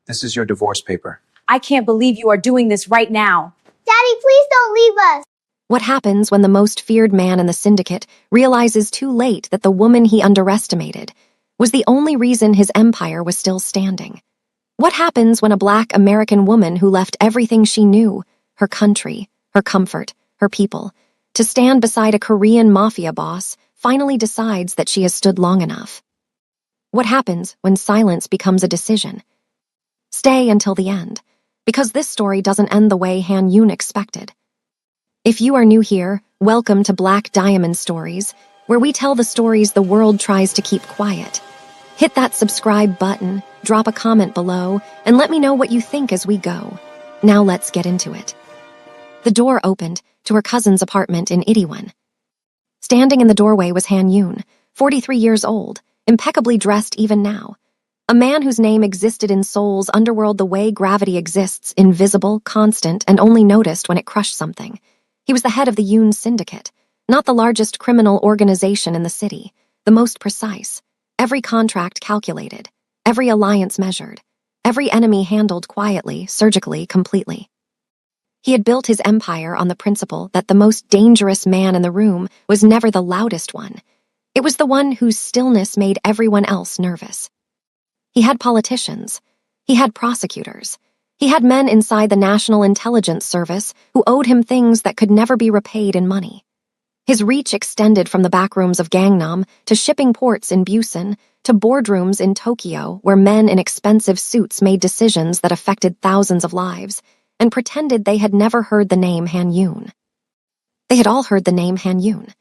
This is your divorce paper. I can't believe you are doing this right now. Daddy, please don't leave us. What happens when the most feared man in the syndicate realizes too late that the woman he underestimated was the only reason his empire was still standing? What happens when a Black American woman who left everything she knew, her country, her comfort, her people, to stand beside a Korean mafia boss, finally decides that she has stood long enough? What happens when silence becomes a decision? Stay until the end, because this story doesn't end the way Han Yoon expected. If you are new here, welcome to Black Diamond Stories, where we tell the stories the world tries to keep quiet. Hit that subscribe button, drop a comment below, and let me know what you think as we go. Now let's get into it. The door opened to her cousin's apartment in Itaewon. Standing in the doorway was Han Yoon, 43 years old, impeccably dressed even now. A man whose name existed in Seoul's underworld the way gravity exists, invisible, constant, and only noticed when it crushed something. He was the head of the Yoon Syndicate, not the largest criminal organization in the city, the most precise. Every contract calculated, every alliance measured, every enemy handled quietly, surgically, completely. He had built his empire on the principle that the most dangerous man in the room was never the loudest one. It was the one whose stillness made everyone else nervous. He had politicians. He had prosecutors. He had men inside the National Intelligence Service who owed him things that could never be repaid in money. His reach extended from the backrooms of Gangnam to shipping ports in Busan to boardrooms in Tokyo where men in expensive suits made decisions that affected thousands of lives and pretended they had never heard the name Han Yoon. They had all heard the name Han Yoon.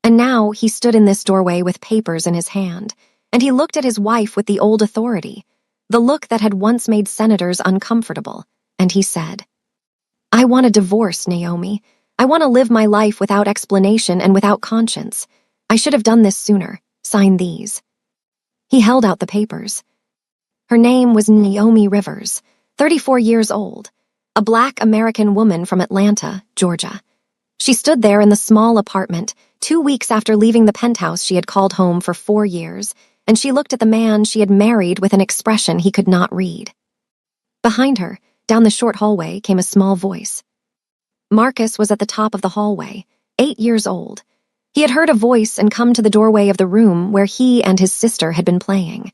And now he stood in this doorway with papers in his hand, and he looked at his wife with the old authority, the look that had once made senators uncomfortable, and he said, "I want a divorce, Naomi. I want to live my life without explanation and without conscience. I should have done this sooner. Sign these." He held out the papers. Her name was Naomi Rivers, 34 years old, a Black American woman from Atlanta, Georgia. She stood there in the small apartment 2 weeks after leaving the penthouse she had called home for 4 years, and she looked at the man she had married with an expression he could not read. Behind her, down the short hallway, came a small voice. Marcus was at the top of the hallway, 8 years old. He had heard a voice and come to the doorway of the room where he and his sister had been playing.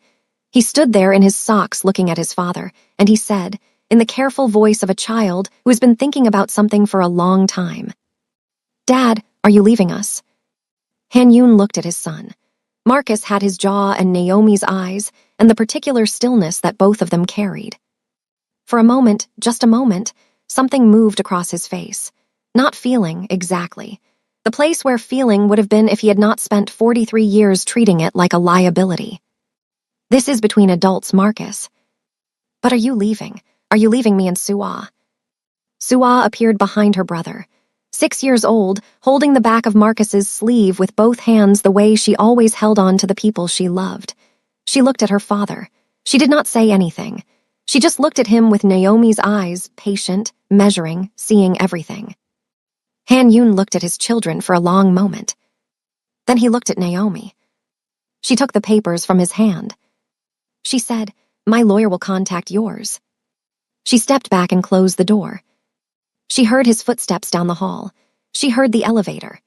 He stood there in his socks looking at his father, and he said, in the careful voice of a child who has been thinking about something for a long time, "Dad, are you leaving us?" Han Yoon looked at his son. Marcus had his jaw and Naomi's eyes and the particular stillness that both of them carried. For a moment, just a moment, something moved across his face. Not feeling, exactly. The place where feeling would have been if he had not spent 43 years treating it like a liability. "This is between adults, Marcus." "But are you leaving? Are you leaving me and Suah?" Suah appeared behind her brother, 6 years old, holding the back of Marcus's sleeve with both hands the way she always held on to the people she loved. She looked at her father. She did not say anything. She just looked at him with Naomi's eyes, patient, measuring, seeing everything. Han Yoon looked at his children for a long moment. Then he looked at Naomi. She took the papers from his hand. She said, "My lawyer will contact yours." She stepped back and closed the door. She heard his footsteps down the hall. She heard the elevator.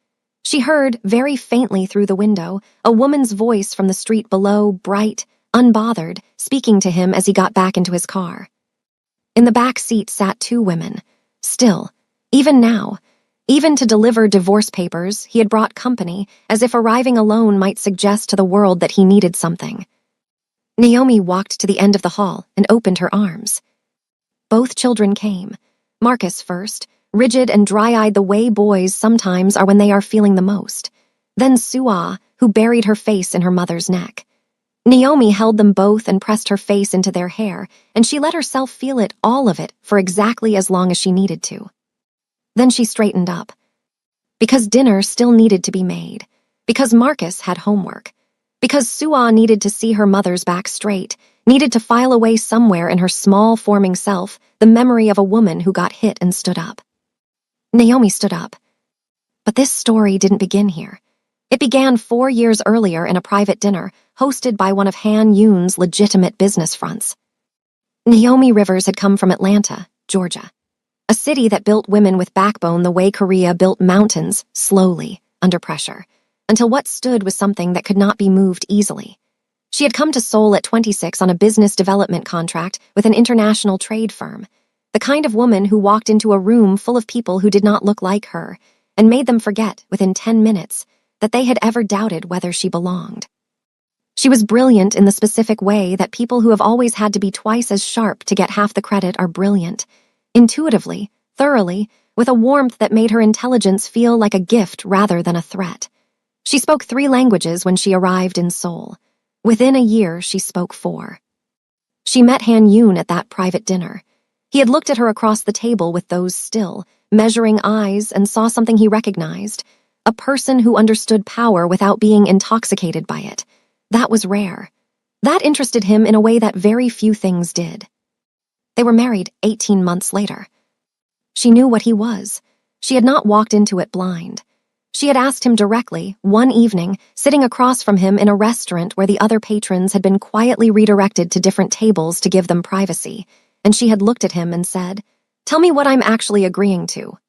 She heard, very faintly through the window, a woman's voice from the street below, bright, unbothered, speaking to him as he got back into his car. In the back seat sat 2 women. Still, even now, even to deliver divorce papers, he had brought company, as if arriving alone might suggest to the world that he needed something. Naomi walked to the end of the hall and opened her arms. Both children came. Marcus first, rigid and dry-eyed the way boys sometimes are when they are feeling the most. Then Suah, who buried her face in her mother's neck. Naomi held them both and pressed her face into their hair, and she let herself feel it, all of it, for exactly as long as she needed to. Then she straightened up. Because dinner still needed to be made. Because Marcus had homework. Because Suah needed to see her mother's back straight, needed to file away somewhere in her small forming self the memory of a woman who got hit and stood up. Naomi stood up. But this story didn't begin here. It began 4 years earlier in a private dinner hosted by one of Han Yoon's legitimate business fronts. Naomi Rivers had come from Atlanta, Georgia, a city that built women with backbone the way Korea built mountains, slowly, under pressure, until what stood was something that could not be moved easily. She had come to Seoul at 26 on a business development contract with an international trade firm, the kind of woman who walked into a room full of people who did not look like her and made them forget, within 10 minutes, that they had ever doubted whether she belonged. She was brilliant in the specific way that people who have always had to be twice as sharp to get half the credit are brilliant, intuitively, thoroughly, with a warmth that made her intelligence feel like a gift rather than a threat. She spoke 3 languages when she arrived in Seoul. Within a year, she spoke 4. She met Han Yoon at that private dinner. He had looked at her across the table with those still, measuring eyes and saw something he recognized, a person who understood power without being intoxicated by it. That was rare. That interested him in a way that very few things did. They were married 18 months later. She knew what he was. She had not walked into it blind. She had asked him directly, one evening, sitting across from him in a restaurant where the other patrons had been quietly redirected to different tables to give them privacy, and she had looked at him and said, "Tell me what I'm actually agreeing to."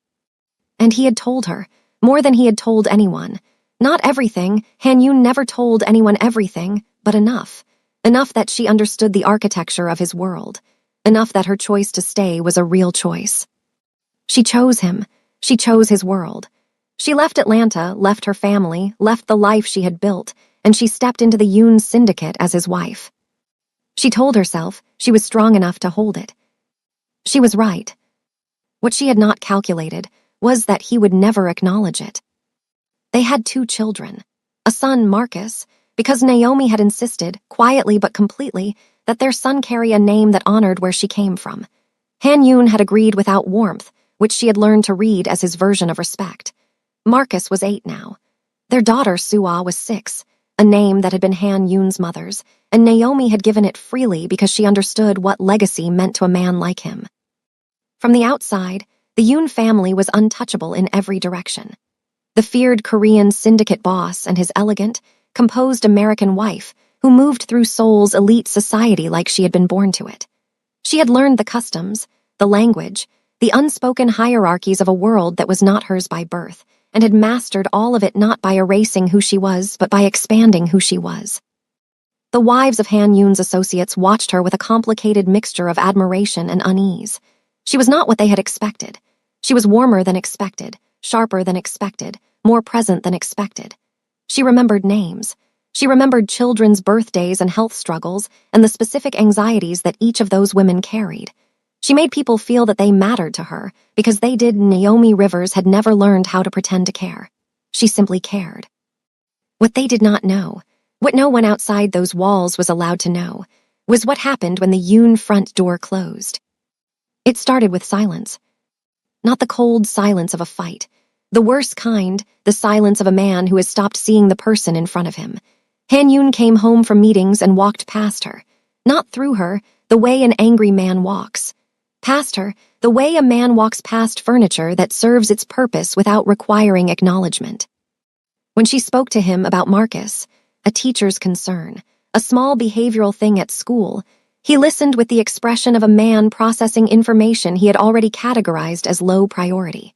And he had told her, more than he had told anyone. Not everything, Han Yoon never told anyone everything, but enough. Enough that she understood the architecture of his world. Enough that her choice to stay was a real choice. She chose him. She chose his world. She left Atlanta, left her family, left the life she had built, and she stepped into the Yoon syndicate as his wife. She told herself she was strong enough to hold it. She was right. What she had not calculated was that he would never acknowledge it. They had 2 children. A son, Marcus, because Naomi had insisted, quietly but completely, that their son carry a name that honored where she came from. Han Yoon had agreed without warmth, which she had learned to read as his version of respect. Marcus was 8 now. Their daughter, Suah, was 6, a name that had been Han Yoon's mother's, and Naomi had given it freely because she understood what legacy meant to a man like him. From the outside, the Yoon family was untouchable in every direction. The feared Korean syndicate boss and his elegant, composed American wife who moved through Seoul's elite society like she had been born to it. She had learned the customs, the language, the unspoken hierarchies of a world that was not hers by birth, and had mastered all of it not by erasing who she was, but by expanding who she was. The wives of Han Yoon's associates watched her with a complicated mixture of admiration and unease. She was not what they had expected. She was warmer than expected, sharper than expected, more present than expected. She remembered names. She remembered children's birthdays and health struggles and the specific anxieties that each of those women carried. She made people feel that they mattered to her because they did. Naomi Rivers had never learned how to pretend to care. She simply cared. What they did not know, what no one outside those walls was allowed to know, was what happened when the Yoon front door closed. It started with silence. Not the cold silence of a fight. The worst kind, the silence of a man who has stopped seeing the person in front of him. Han Yoon came home from meetings and walked past her. Not through her, the way an angry man walks. Past her, the way a man walks past furniture that serves its purpose without requiring acknowledgement. When she spoke to him about Marcus, a teacher's concern, a small behavioral thing at school, he listened with the expression of a man processing information he had already categorized as low priority.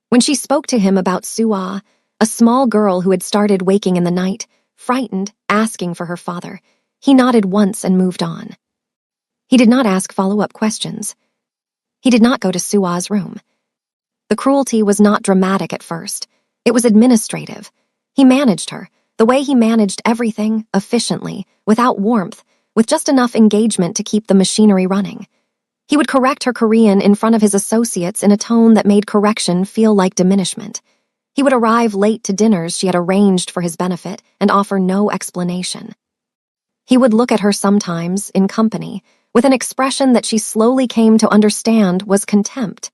When she spoke to him about Suah, a small girl who had started waking in the night, frightened, asking for her father, he nodded once and moved on. He did not ask follow-up questions. He did not go to Suah's room. The cruelty was not dramatic at first. It was administrative. He managed her, the way he managed everything, efficiently, without warmth, with just enough engagement to keep the machinery running. He would correct her Korean in front of his associates in a tone that made correction feel like diminishment. He would arrive late to dinners she had arranged for his benefit and offer no explanation. He would look at her sometimes, in company, with an expression that she slowly came to understand was contempt,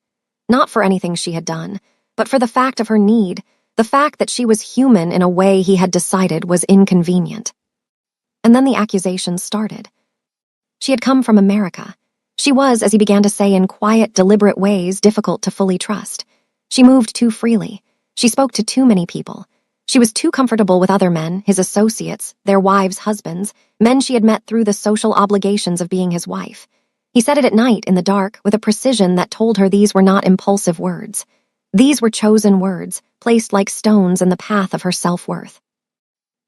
not for anything she had done, but for the fact of her need, the fact that she was human in a way he had decided was inconvenient. And then the accusations started. She had come from America. She was, as he began to say in quiet, deliberate ways, difficult to fully trust. She moved too freely. She spoke to too many people. She was too comfortable with other men, his associates, their wives' husbands, men she had met through the social obligations of being his wife. He said it at night in the dark with a precision that told her these were not impulsive words. These were chosen words, placed like stones in the path of her self-worth.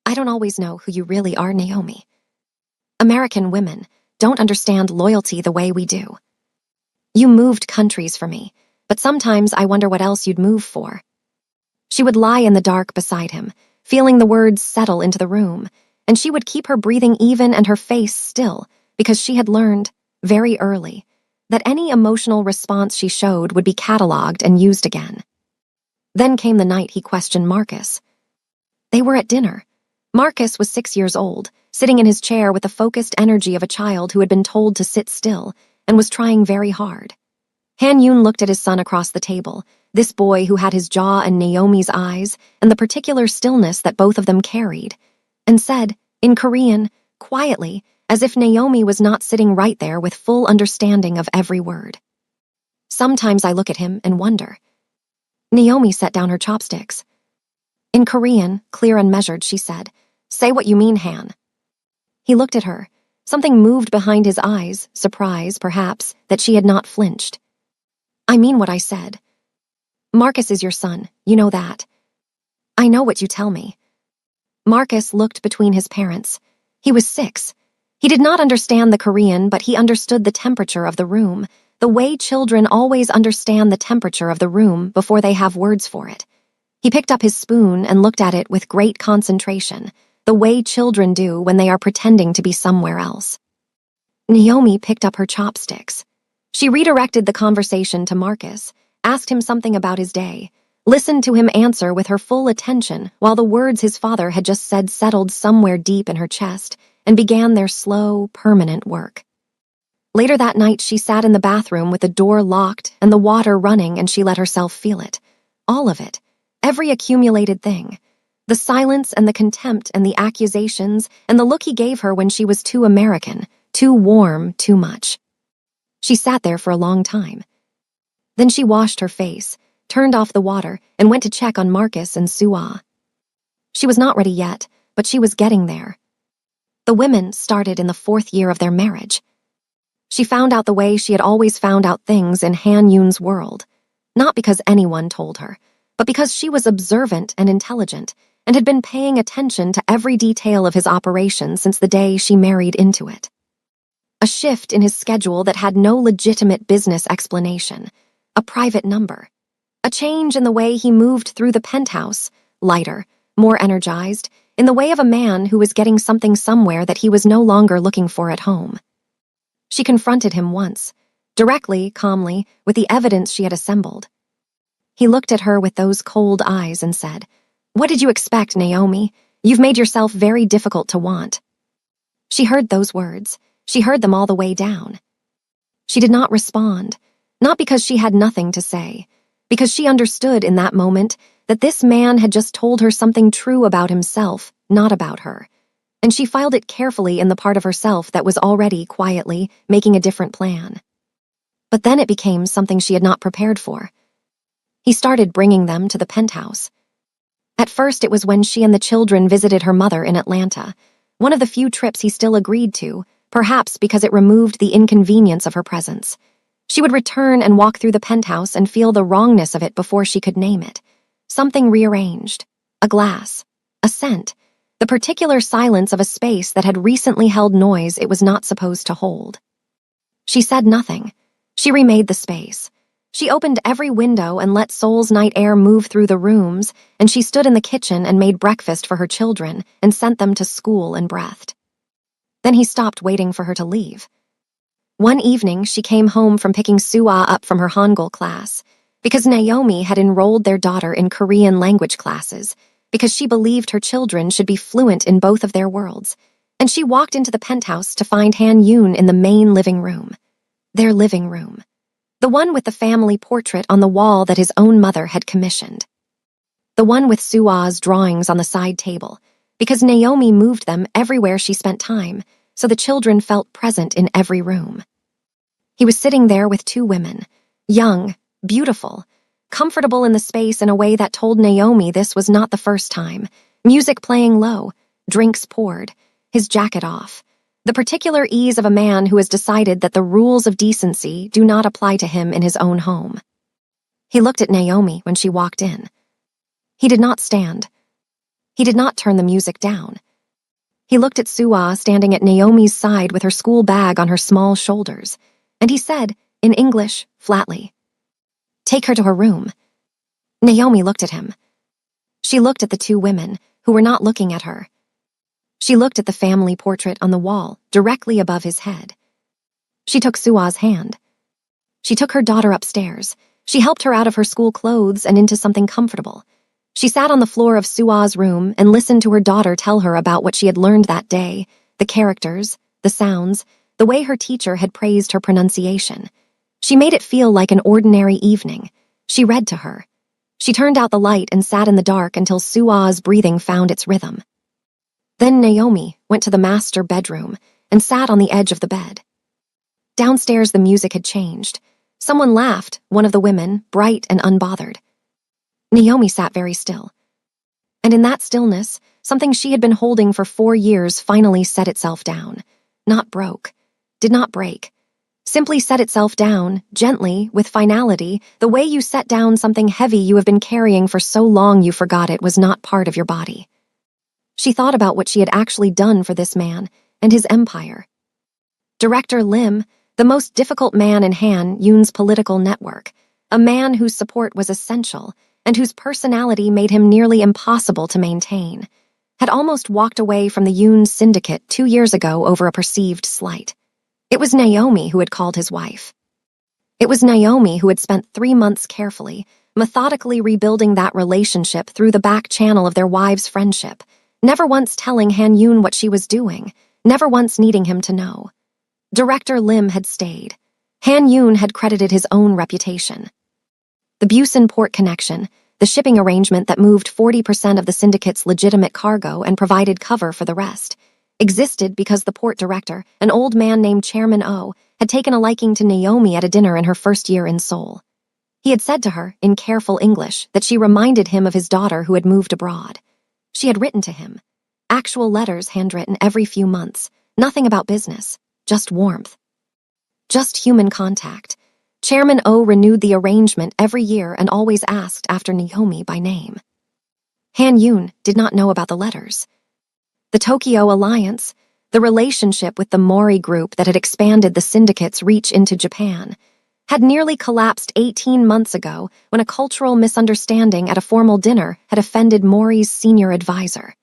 I don't always know who you really are, Naomi. American women don't understand loyalty the way we do. You moved countries for me, but sometimes I wonder what else you'd move for. She would lie in the dark beside him, feeling the words settle into the room, and she would keep her breathing even and her face still, because she had learned, very early, that any emotional response she showed would be catalogued and used again. Then came the night he questioned Marcus. They were at dinner. Marcus was 6 years old, sitting in his chair with the focused energy of a child who had been told to sit still and was trying very hard. Han Yoon looked at his son across the table, this boy who had his jaw and Naomi's eyes and the particular stillness that both of them carried, and said, in Korean, quietly, as if Naomi was not sitting right there with full understanding of every word. Sometimes I look at him and wonder. Naomi set down her chopsticks. In Korean, clear and measured, she said, "Say what you mean, Han." He looked at her. Something moved behind his eyes, surprise, perhaps, that she had not flinched. I mean what I said. Marcus is your son, you know that. I know what you tell me. Marcus looked between his parents. He was 6. He did not understand the Korean, but he understood the temperature of the room, the way children always understand the temperature of the room before they have words for it. He picked up his spoon and looked at it with great concentration, the way children do when they are pretending to be somewhere else. Naomi picked up her chopsticks. She redirected the conversation to Marcus, asked him something about his day, listened to him answer with her full attention while the words his father had just said settled somewhere deep in her chest and began their slow, permanent work. Later that night, she sat in the bathroom with the door locked and the water running, and she let herself feel it. All of it. Every accumulated thing. The silence and the contempt and the accusations and the look he gave her when she was too American, too warm, too much. She sat there for a long time. Then she washed her face, turned off the water, and went to check on Marcus and Sua. She was not ready yet, but she was getting there. The women started in the 4th year of their marriage. She found out the way she had always found out things in Han Yoon's world, not because anyone told her, but because she was observant and intelligent and had been paying attention to every detail of his operation since the day she married into it. A shift in his schedule that had no legitimate business explanation, a private number. A change in the way he moved through the penthouse, lighter, more energized, in the way of a man who was getting something somewhere that he was no longer looking for at home. She confronted him once, directly, calmly, with the evidence she had assembled. He looked at her with those cold eyes and said, "What did you expect, Naomi? You've made yourself very difficult to want." She heard those words. She heard them all the way down. She did not respond, not because she had nothing to say, because she understood in that moment that this man had just told her something true about himself, not about her, and she filed it carefully in the part of herself that was already, quietly, making a different plan. But then it became something she had not prepared for. He started bringing them to the penthouse. At first it was when she and the children visited her mother in Atlanta, one of the few trips he still agreed to, perhaps because it removed the inconvenience of her presence. She would return and walk through the penthouse and feel the wrongness of it before she could name it. Something rearranged. A glass. A scent. The particular silence of a space that had recently held noise it was not supposed to hold. She said nothing. She remade the space. She opened every window and let Seoul's night air move through the rooms, and she stood in the kitchen and made breakfast for her children and sent them to school and breathed. Then he stopped waiting for her to leave. One evening, she came home from picking Sua up from her Hangul class, because Naomi had enrolled their daughter in Korean language classes, because she believed her children should be fluent in both of their worlds, and she walked into the penthouse to find Han Yoon in the main living room. Their living room. The one with the family portrait on the wall that his own mother had commissioned. The one with Sua's drawings on the side table, because Naomi moved them everywhere she spent time, so the children felt present in every room. He was sitting there with 2 women, young, beautiful, comfortable in the space in a way that told Naomi this was not the first time, music playing low, drinks poured, his jacket off. The particular ease of a man who has decided that the rules of decency do not apply to him in his own home. He looked at Naomi when she walked in. He did not stand. He did not turn the music down. He looked at Suwa standing at Naomi's side with her school bag on her small shoulders, and he said, in English, flatly, "Take her to her room." Naomi looked at him. She looked at the two women, who were not looking at her. She looked at the family portrait on the wall, directly above his head. She took Suwa's hand. She took her daughter upstairs. She helped her out of her school clothes and into something comfortable. She sat on the floor of Suwa's room and listened to her daughter tell her about what she had learned that day, the characters, the sounds, the way her teacher had praised her pronunciation. She made it feel like an ordinary evening. She read to her. She turned out the light and sat in the dark until Suwa's breathing found its rhythm. Then Naomi went to the master bedroom and sat on the edge of the bed. Downstairs the music had changed. Someone laughed, one of the women, bright and unbothered. Naomi sat very still. And in that stillness, something she had been holding for 4 years finally set itself down. Not broke. Did not break. Simply set itself down, gently, with finality, the way you set down something heavy you have been carrying for so long you forgot it was not part of your body. She thought about what she had actually done for this man and his empire. Director Lim, the most difficult man in Han Yun's political network, a man whose support was essential and whose personality made him nearly impossible to maintain, had almost walked away from the Yun syndicate 2 years ago over a perceived slight. It was Naomi who had called his wife. It was Naomi who had spent 3 months carefully, methodically rebuilding that relationship through the back channel of their wives' friendship, never once telling Han Yun what she was doing, never once needing him to know. Director Lim had stayed. Han Yun had credited his own reputation. The Busan port connection, the shipping arrangement that moved 40% of the syndicate's legitimate cargo and provided cover for the rest, existed because the port director, an old man named Chairman O, had taken a liking to Naomi at a dinner in her first year in Seoul. He had said to her, in careful English, that she reminded him of his daughter who had moved abroad. She had written to him. Actual letters handwritten every few months, nothing about business, just warmth. Just human contact. Chairman O renewed the arrangement every year and always asked after Naomi by name. Han Yun did not know about the letters. The Tokyo Alliance, the relationship with the Mori group that had expanded the syndicate's reach into Japan, had nearly collapsed 18 months ago when a cultural misunderstanding at a formal dinner had offended Mori's senior advisor.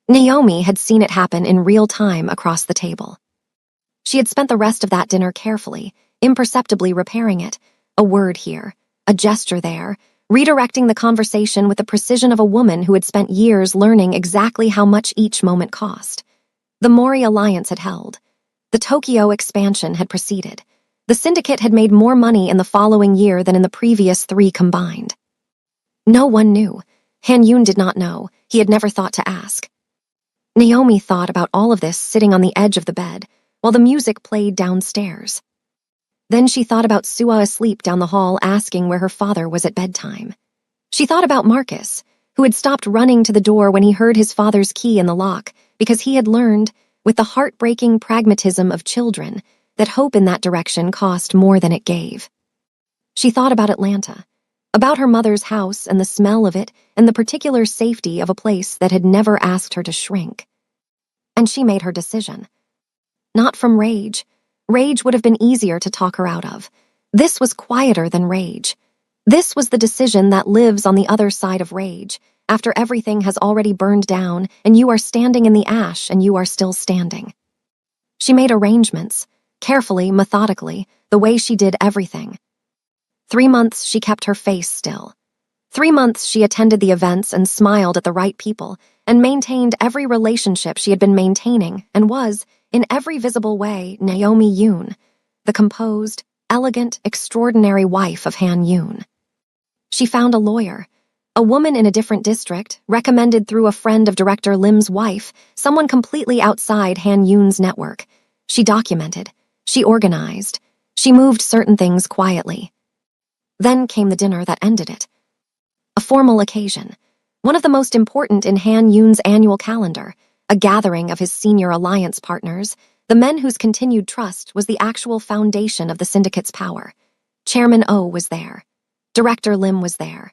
Naomi had seen it happen in real time across the table. She had spent the rest of that dinner carefully, imperceptibly repairing it, a word here, a gesture there, redirecting the conversation with the precision of a woman who had spent years learning exactly how much each moment cost. The Mori alliance had held. The Tokyo expansion had proceeded. The syndicate had made more money in the following year than in the previous 3 combined. No one knew. Han Yun did not know. He had never thought to ask. Naomi thought about all of this sitting on the edge of the bed, while the music played downstairs. Then she thought about Suwa asleep down the hall asking where her father was at bedtime. She thought about Marcus, who had stopped running to the door when he heard his father's key in the lock, because he had learned, with the heartbreaking pragmatism of children, that hope in that direction cost more than it gave. She thought about Atlanta, about her mother's house and the smell of it and the particular safety of a place that had never asked her to shrink. And she made her decision. Not from rage. Rage would have been easier to talk her out of. This was quieter than rage. This was the decision that lives on the other side of rage, after everything has already burned down and you are standing in the ash and you are still standing. She made arrangements, carefully, methodically, the way she did everything. 3 months she kept her face still. 3 months she attended the events and smiled at the right people and maintained every relationship she had been maintaining and was, in every visible way, Naomi Yun, the composed, elegant, extraordinary wife of Han Yun. She found a lawyer, a woman in a different district, recommended through a friend of Director Lim's wife, someone completely outside Han Yun's network. She documented. She organized. She moved certain things quietly. Then came the dinner that ended it. A formal occasion, one of the most important in Han Yun's annual calendar, a gathering of his senior alliance partners, The men whose continued trust was the actual foundation of the syndicate's power. Chairman O was there. Director Lim was there.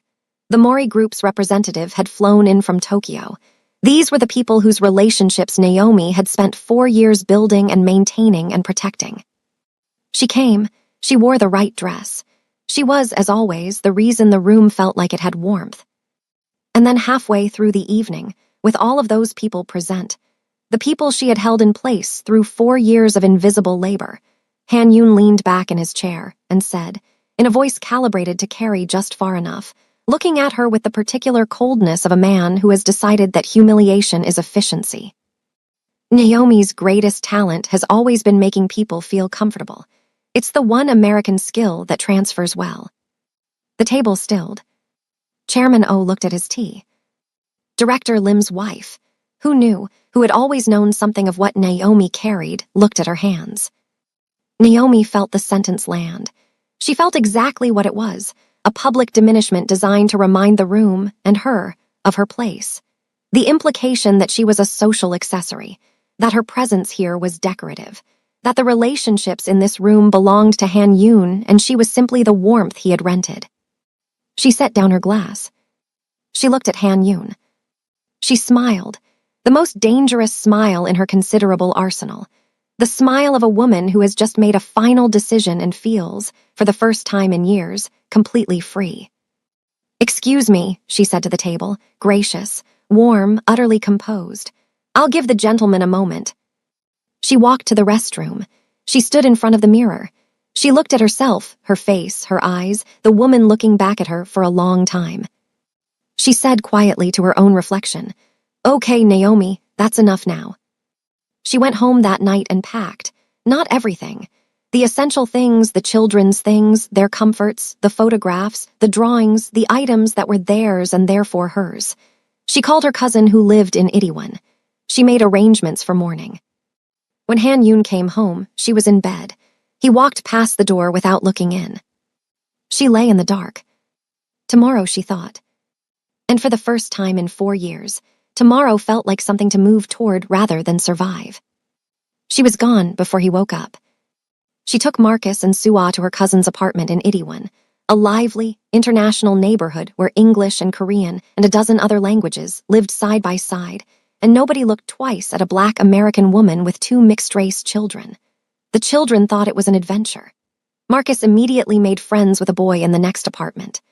The Mori Group's representative had flown in from Tokyo. These were the people whose relationships Naomi had spent 4 years building and maintaining and protecting. She came. She wore the right dress. She was, as always, the reason the room felt like it had warmth. And then halfway through the evening, with all of those people present, the people she had held in place through 4 years of invisible labor, Han Yun leaned back in his chair and said, in a voice calibrated to carry just far enough, looking at her with the particular coldness of a man who has decided that humiliation is efficiency. Naomi's greatest talent has always been making people feel comfortable. It's the one American skill that transfers well. The table stilled. Chairman O looked at his tea. Director Lim's wife, who had always known something of what Naomi carried, looked at her hands. Naomi felt the sentence land. She felt exactly what it was, a public diminishment designed to remind the room, and her, of her place. The implication that she was a social accessory, that her presence here was decorative, that the relationships in this room belonged to Han Yun and she was simply the warmth he had rented. She set down her glass. She looked at Han Yun. She smiled, the most dangerous smile in her considerable arsenal, the smile of a woman who has just made a final decision and feels, for the first time in years, completely free. "Excuse me," she said to the table, gracious, warm, utterly composed. "I'll give the gentleman a moment." She walked to the restroom. She stood in front of the mirror. She looked at herself, her face, her eyes, the woman looking back at her for a long time. She said quietly to her own reflection, "Okay, Naomi, that's enough now." She went home that night and packed, not everything. The essential things, the children's things, their comforts, the photographs, the drawings, the items that were theirs and therefore hers. She called her cousin who lived in Itaewon. She made arrangements for mourning. When Han Yun came home, she was in bed. He walked past the door without looking in. She lay in the dark. Tomorrow, she thought. And for the first time in 4 years, tomorrow felt like something to move toward rather than survive. She was gone before he woke up. She took Marcus and Sua to her cousin's apartment in Itaewon, a lively, international neighborhood where English and Korean and a dozen other languages lived side by side, and nobody looked twice at a Black American woman with 2 mixed-race children. The children thought it was an adventure. Marcus immediately made friends with a boy in the next apartment.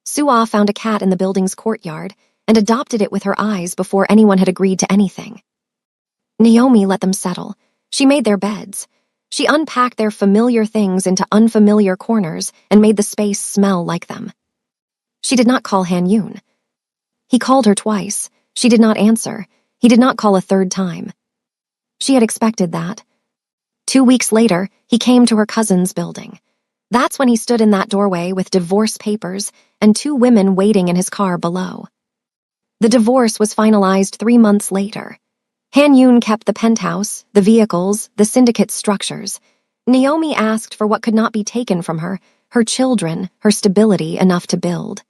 Sua found a cat in the building's courtyard and adopted it with her eyes before anyone had agreed to anything. Naomi let them settle. She made their beds. She unpacked their familiar things into unfamiliar corners and made the space smell like them. She did not call Han Yun. He called her twice. She did not answer. He did not call a third time. She had expected that. 2 weeks later, he came to her cousin's building. That's when he stood in that doorway with divorce papers and 2 women waiting in his car below. The divorce was finalized 3 months later. Han Yun kept the penthouse, the vehicles, the syndicate's structures. Naomi asked for what could not be taken from her, her children, her stability enough to build.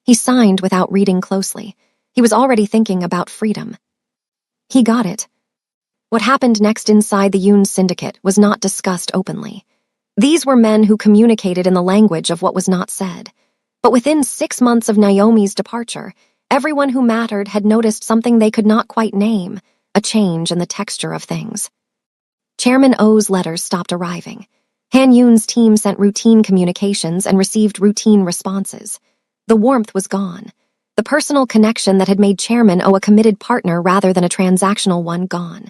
He signed without reading closely. He was already thinking about freedom. He got it. What happened next inside the Yun syndicate was not discussed openly. These were men who communicated in the language of what was not said. But within 6 months of Naomi's departure, everyone who mattered had noticed something they could not quite name, a change in the texture of things. Chairman O's letters stopped arriving. Han Yun's team sent routine communications and received routine responses. The warmth was gone. The personal connection that had made Chairman O a committed partner rather than a transactional one gone.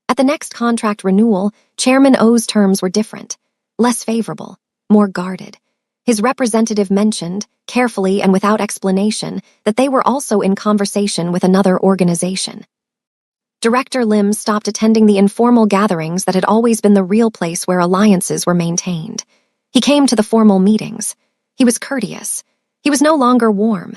At the next contract renewal, Chairman O's terms were different, less favorable, more guarded. His representative mentioned, carefully and without explanation, that they were also in conversation with another organization. Director Lim stopped attending the informal gatherings that had always been the real place where alliances were maintained. He came to the formal meetings. He was courteous. He was no longer warm.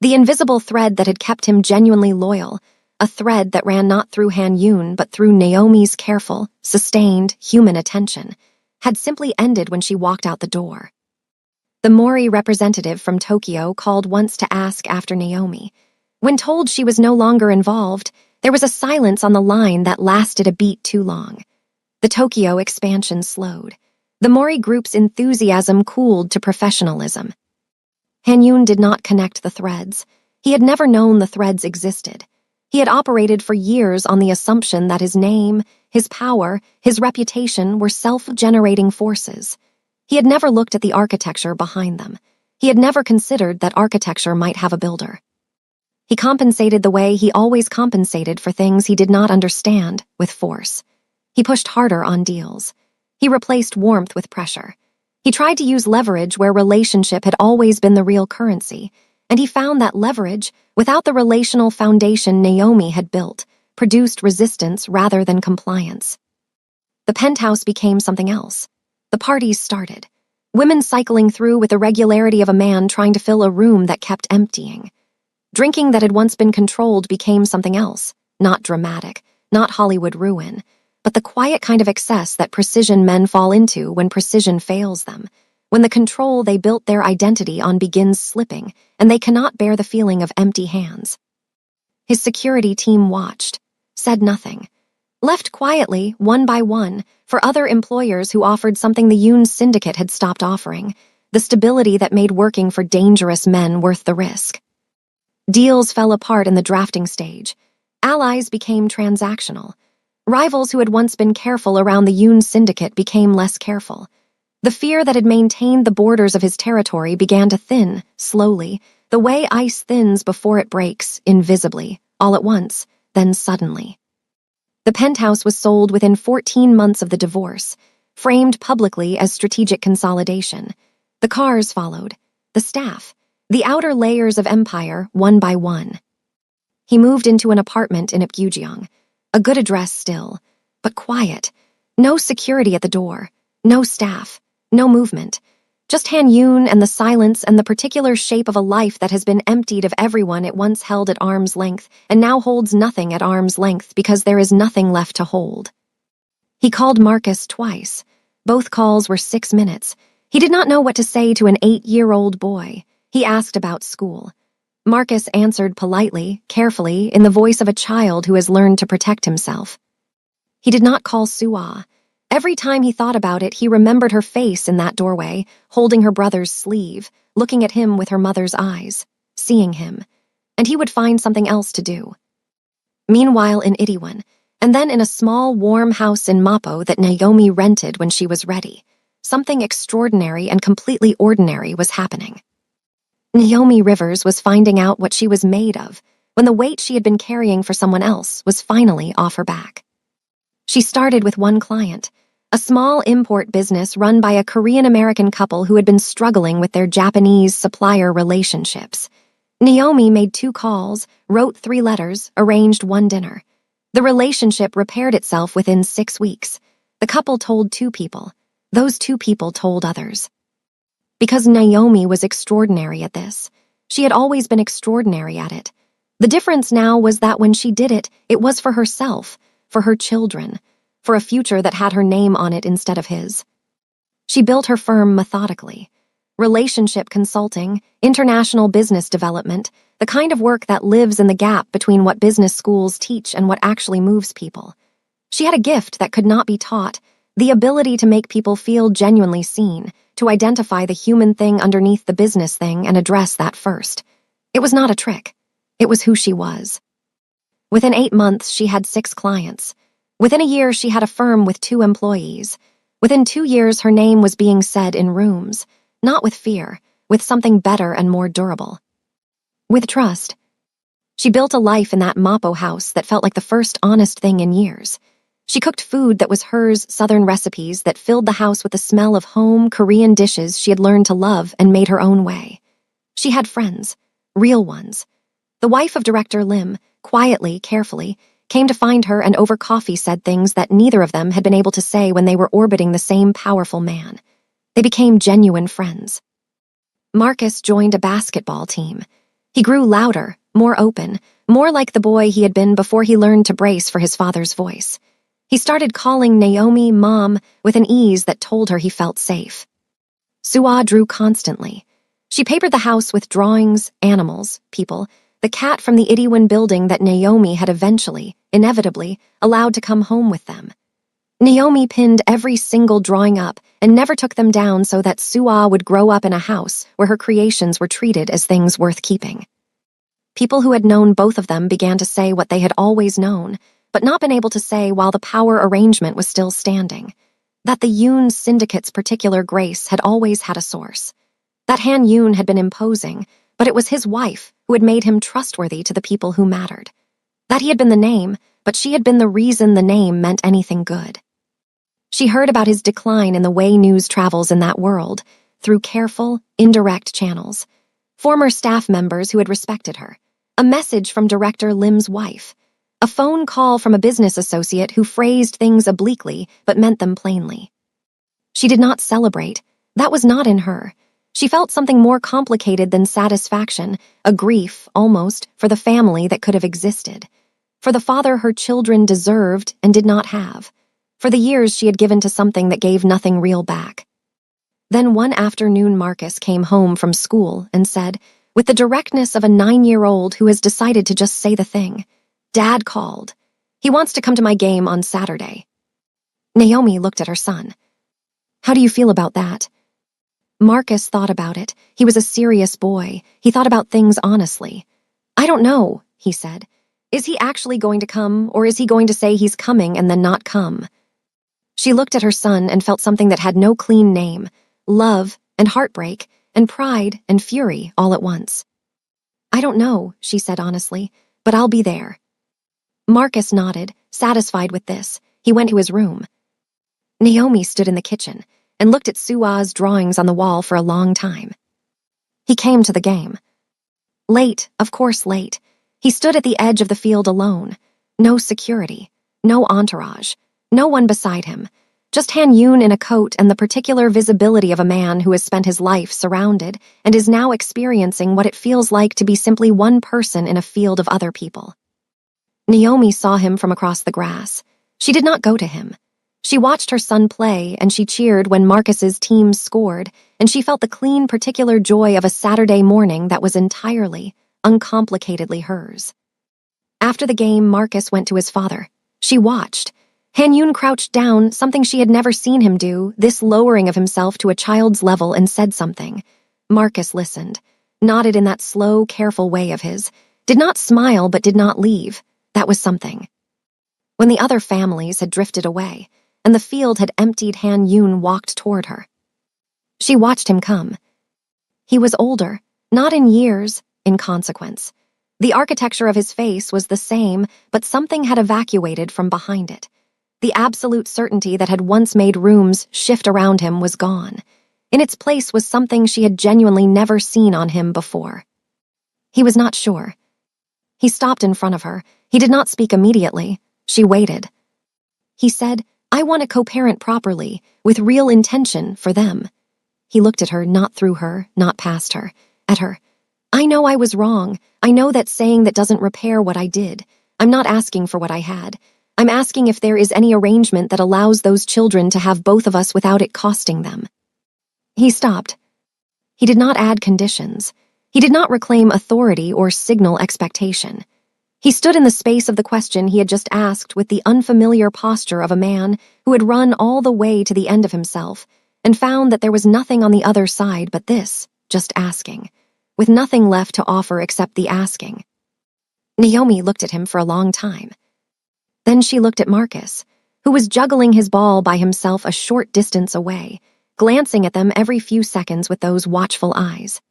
The invisible thread that had kept him genuinely loyal, a thread that ran not through Han Yun but through Naomi's careful, sustained, human attention, had simply ended when she walked out the door. The Mori representative from Tokyo called once to ask after Naomi. When told she was no longer involved, there was a silence on the line that lasted a beat too long. The Tokyo expansion slowed. The Mori group's enthusiasm cooled to professionalism. Han-yoon did not connect the threads. He had never known the threads existed. He had operated for years on the assumption that his name, his power, his reputation were self-generating forces. He had never looked at the architecture behind them. He had never considered that architecture might have a builder. He compensated the way he always compensated for things he did not understand, with force. He pushed harder on deals. He replaced warmth with pressure. He tried to use leverage where relationship had always been the real currency, and he found that leverage, without the relational foundation Naomi had built, produced resistance rather than compliance. The penthouse became something else. The parties started. Women cycling through with the regularity of a man trying to fill a room that kept emptying. Drinking that had once been controlled became something else, not dramatic, not Hollywood ruin, but the quiet kind of excess that precision men fall into when precision fails them, when the control they built their identity on begins slipping, and they cannot bear the feeling of empty hands. His security team watched, said nothing, left quietly, one by one, for other employers who offered something the Yoon syndicate had stopped offering, the stability that made working for dangerous men worth the risk. Deals fell apart in the drafting stage. Allies became transactional. Rivals who had once been careful around the Yoon syndicate became less careful. The fear that had maintained the borders of his territory began to thin, slowly, the way ice thins before it breaks, invisibly, all at once, then suddenly. The penthouse was sold within 14 months of the divorce, framed publicly as strategic consolidation. The cars followed, the staff, the outer layers of empire, one by one. He moved into an apartment in Apgujeong, a good address still, but quiet. No security at the door, no staff, no movement. Just Han-yoon and the silence and the particular shape of a life that has been emptied of everyone it once held at arm's length and now holds nothing at arm's length because there is nothing left to hold. He called Marcus twice. Both calls were 6 minutes. He did not know what to say to an 8-year-old boy. He asked about school. Marcus answered politely, carefully, in the voice of a child who has learned to protect himself. He did not call Sua. Every time he thought about it, he remembered her face in that doorway, holding her brother's sleeve, looking at him with her mother's eyes, seeing him. And he would find something else to do. Meanwhile in Itaewon, and then in a small, warm house in Mappo that Naomi rented when she was ready, something extraordinary and completely ordinary was happening. Naomi Rivers was finding out what she was made of when the weight she had been carrying for someone else was finally off her back. She started with one client, a small import business run by a Korean-American couple who had been struggling with their Japanese supplier relationships. Naomi made 2 calls, wrote 3 letters, arranged 1 dinner. The relationship repaired itself within 6 weeks. The couple told 2 people. Those 2 people told others. Because Naomi was extraordinary at this. She had always been extraordinary at it. The difference now was that when she did it, it was for herself, for her children, for a future that had her name on it instead of his. She built her firm methodically. Relationship consulting, international business development, the kind of work that lives in the gap between what business schools teach and what actually moves people. She had a gift that could not be taught, the ability to make people feel genuinely seen, to identify the human thing underneath the business thing and address that first. It was not a trick. It was who she was. Within 8 months, she had 6 clients. Within a year, she had a firm with 2 employees. Within 2 years, her name was being said in rooms, not with fear, with something better and more durable. With trust. She built a life in that Mappo house that felt like the first honest thing in years. She cooked food that was hers, Southern recipes that filled the house with the smell of home, Korean dishes she had learned to love and made her own way. She had friends, real ones. The wife of Director Lim, quietly, carefully, came to find her and over coffee said things that neither of them had been able to say when they were orbiting the same powerful man. They became genuine friends. Marcus joined a basketball team. He grew louder, more open, more like the boy he had been before he learned to brace for his father's voice. He started calling Naomi Mom with an ease that told her he felt safe. Sua drew constantly. She papered the house with drawings, animals, people, the cat from the Itaewon building that Naomi had eventually, inevitably, allowed to come home with them. Naomi pinned every single drawing up and never took them down so that Sua would grow up in a house where her creations were treated as things worth keeping. People who had known both of them began to say what they had always known, but not been able to say while the power arrangement was still standing. That the Yoon syndicate's particular grace had always had a source. That Han Yoon had been imposing, but it was his wife who had made him trustworthy to the people who mattered. That he had been the name, but she had been the reason the name meant anything good. She heard about his decline in the way news travels in that world, through careful, indirect channels. Former staff members who had respected her. A message from Director Lim's wife. A phone call from a business associate who phrased things obliquely but meant them plainly. She did not celebrate. That was not in her. She felt something more complicated than satisfaction, a grief, almost, for the family that could have existed. For the father her children deserved and did not have. For the years she had given to something that gave nothing real back. Then one afternoon Marcus came home from school and said, with the directness of a 9-year-old who has decided to just say the thing, "Dad called. He wants to come to my game on Saturday." Naomi looked at her son. "How do you feel about that?" Marcus thought about it. He was a serious boy. He thought about things honestly. "I don't know," he said. "Is he actually going to come, or is he going to say he's coming and then not come?" She looked at her son and felt something that had no clean name, love and heartbreak and pride and fury all at once. "I don't know," she said honestly, "but I'll be there." Marcus nodded, satisfied with this. He went to his room. Naomi stood in the kitchen and looked at Sua's drawings on the wall for a long time. He came to the game. Late, of course late. He stood at the edge of the field alone. No security, no entourage. No one beside him, just Han Yoon in a coat and the particular visibility of a man who has spent his life surrounded and is now experiencing what it feels like to be simply one person in a field of other people. Naomi saw him from across the grass. She did not go to him. She watched her son play and she cheered when Marcus's team scored, and she felt the clean, particular joy of a Saturday morning that was entirely, uncomplicatedly hers. After the game, Marcus went to his father. She watched. Han Yoon crouched down, something she had never seen him do, this lowering of himself to a child's level, and said something. Marcus listened, nodded in that slow, careful way of his, did not smile but did not leave. That was something. When the other families had drifted away, and the field had emptied, Han Yoon walked toward her. She watched him come. He was older, not in years, in consequence. The architecture of his face was the same, but something had evacuated from behind it. The absolute certainty that had once made rooms shift around him was gone. In its place was something she had genuinely never seen on him before. He was not sure. He stopped in front of her. He did not speak immediately. She waited. He said, "I want to co-parent properly, with real intention for them." He looked at her, not through her, not past her, at her. "I know I was wrong. I know that saying that doesn't repair what I did. I'm not asking for what I had. I'm asking if there is any arrangement that allows those children to have both of us without it costing them." He stopped. He did not add conditions. He did not reclaim authority or signal expectation. He stood in the space of the question he had just asked with the unfamiliar posture of a man who had run all the way to the end of himself and found that there was nothing on the other side but this, just asking, with nothing left to offer except the asking. Naomi looked at him for a long time. Then she looked at Marcus, who was juggling his ball by himself a short distance away, glancing at them every few seconds with those watchful eyes.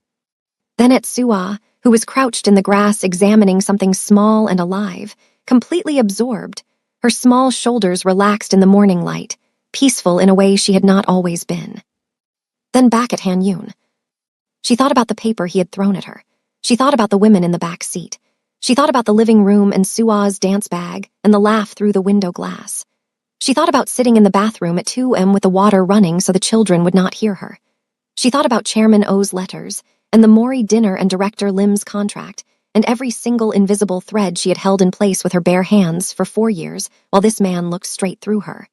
Then at Sua, who was crouched in the grass examining something small and alive, completely absorbed, her small shoulders relaxed in the morning light, peaceful in a way she had not always been. Then back at Han Yoon. She thought about the paper he had thrown at her. She thought about the women in the back seat. She thought about the living room and Sua's dance bag and the laugh through the window glass. She thought about sitting in the bathroom at 2 a.m. with the water running so the children would not hear her. She thought about Chairman O's letters and the Mori dinner and Director Lim's contract and every single invisible thread she had held in place with her bare hands for 4 years while this man looked straight through her.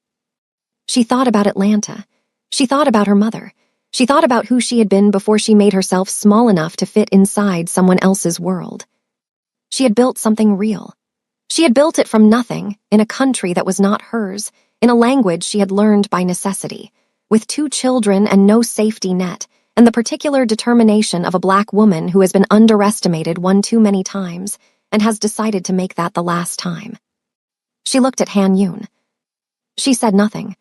She thought about Atlanta. She thought about her mother. She thought about who she had been before she made herself small enough to fit inside someone else's world. She had built something real. She had built it from nothing, in a country that was not hers, in a language she had learned by necessity, with 2 children and no safety net, and the particular determination of a Black woman who has been underestimated one too many times and has decided to make that the last time. She looked at Han Yun. She said nothing.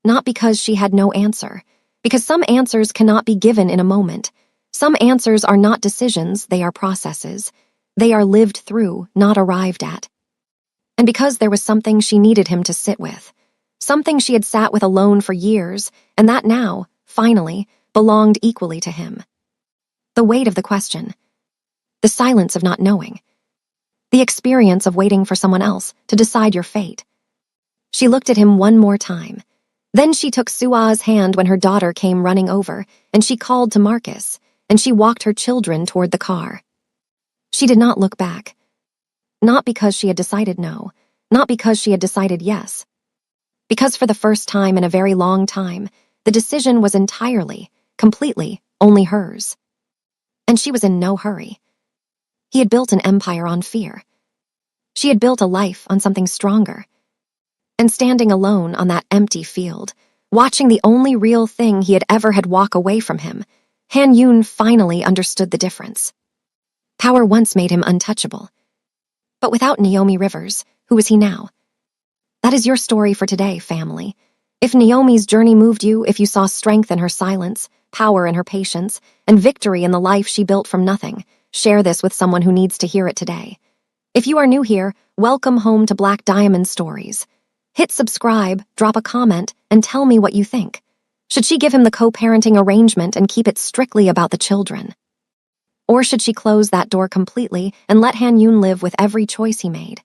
Not because she had no answer, because some answers cannot be given in a moment. Some answers are not decisions, they are processes. They are lived through, not arrived at. And because there was something she needed him to sit with, something she had sat with alone for years, and that now, finally, belonged equally to him. The weight of the question. The silence of not knowing. The experience of waiting for someone else to decide your fate. She looked at him one more time. Then she took Sua's hand when her daughter came running over, and she called to Marcus, and she walked her children toward the car. She did not look back. Not because she had decided no, not because she had decided yes. Because for the first time in a very long time, the decision was entirely, completely, only hers. And she was in no hurry. He had built an empire on fear. She had built a life on something stronger. And standing alone on that empty field, watching the only real thing he had ever had walk away from him, Han Yun finally understood the difference. Power once made him untouchable. But without Naomi Rivers, who was he now? That is your story for today, family. If Naomi's journey moved you, if you saw strength in her silence, power in her patience, and victory in the life she built from nothing, share this with someone who needs to hear it today. If you are new here, welcome home to Black Diamond Stories. Hit subscribe, drop a comment, and tell me what you think. Should she give him the co-parenting arrangement and keep it strictly about the children? Or should she close that door completely and let Han Yun live with every choice he made?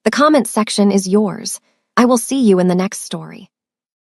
The comment section is yours. I will see you in the next story.